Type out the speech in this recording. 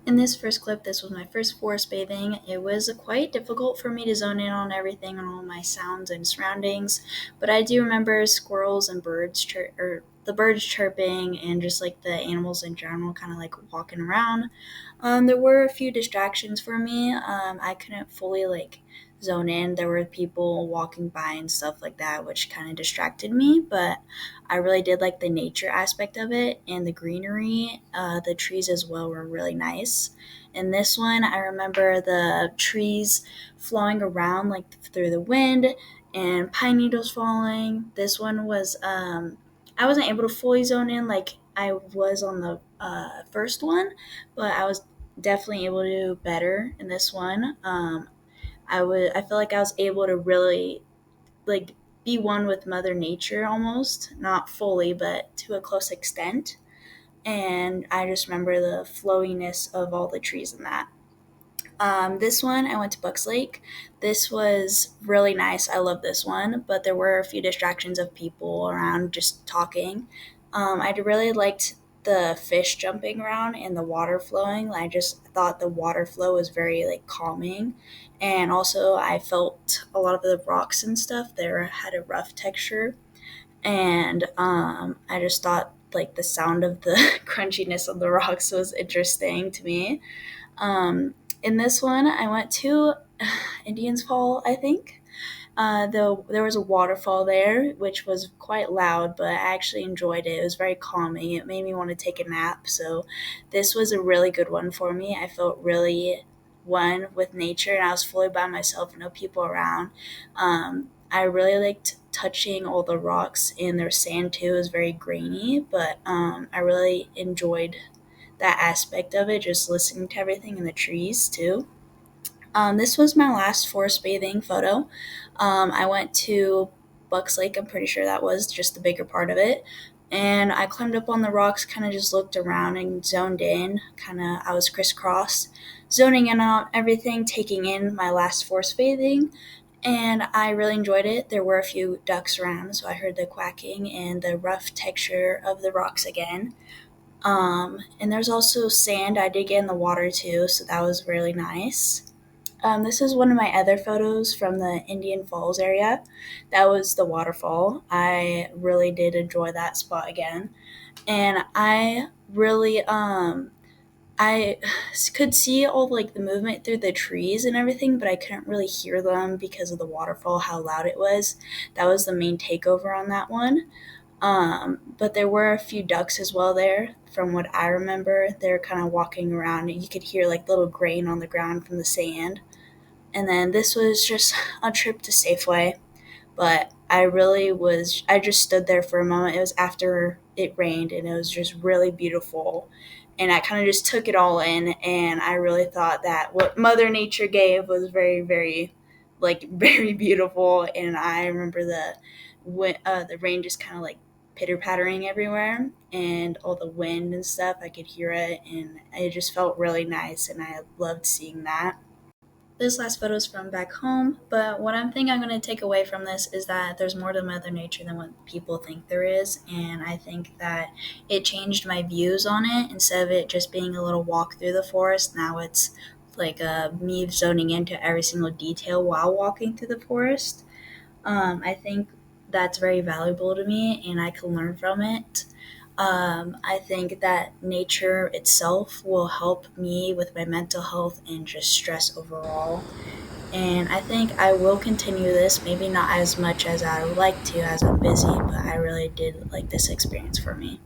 In this first clip, this was my first forest bathing. It was quite difficult for me to zone in on everything and all my sounds and surroundings, but I do remember squirrels and or the birds chirping and just like the animals in general kind of like walking around. There were a few distractions for me. I couldn't fully like zone in. There were people walking by and stuff like that, which kind of distracted me, but I really did like the nature aspect of it and the greenery. The trees as well were really nice. In this one, I remember the trees flowing around like through the wind and pine needles falling. This one was, I wasn't able to fully zone in like I was on the first one, but I was definitely able to do better in this one. I feel like I was able to really like be one with Mother Nature almost, not fully, but to a close extent. And I just remember the flowiness of all the trees in that. This one, I went to Bucks Lake. This was really nice. I love this one, but there were a few distractions of people around just talking. I really liked the fish jumping around and the water flowing. I just thought the water flow was very like calming, and also I felt a lot of the rocks and stuff there had a rough texture, and I just thought like the sound of the crunchiness of the rocks was interesting to me. In this one, I went to Indians Fall, I think. Though there was a waterfall there, which was quite loud, but I actually enjoyed it. It was very calming. It made me want to take a nap. So this was a really good one for me. I felt really one with nature, and I was fully by myself, no people around. I really liked touching all the rocks, and their sand too was very grainy, but I really enjoyed that aspect of it, just listening to everything in the trees too. This was my last forest bathing photo. I went to Bucks Lake, I'm pretty sure that was just the bigger part of it. And I climbed up on the rocks, kind of just looked around and zoned in. I was crisscross, zoning in on everything, taking in my last forest bathing. And I really enjoyed it. There were a few ducks around, so I heard the quacking and the rough texture of the rocks again. And there's also sand. I did get in the water too, so that was really nice. This is one of my other photos from the Indian Falls area. That was the waterfall. I really did enjoy that spot again. And I really, I could see all like the movement through the trees and everything, but I couldn't really hear them because of the waterfall, how loud it was. That was the main takeover on that one. But there were a few ducks as well there. From what I remember, they're kind of walking around, and you could hear like little grain on the ground from the sand. And then this was just a trip to Safeway, but I just stood there for a moment. It was after it rained, and it was just really beautiful. And I kind of just took it all in, and I really thought that what Mother Nature gave was very, very, like, very beautiful. And I remember the rain just kind of like pitter pattering everywhere, and all the wind and stuff. I could hear it, and it just felt really nice, and I loved seeing that. This last photo is from back home, but what I'm thinking I'm going to take away from this is that there's more to Mother Nature than what people think there is, and I think that it changed my views on it. Instead of it just being a little walk through the forest, now it's like me zoning into every single detail while walking through the forest. I think that's very valuable to me, and I can learn from it. I think that nature itself will help me with my mental health and just stress overall. And I think I will continue this, maybe not as much as I would like to as I'm busy, but I really did like this experience for me.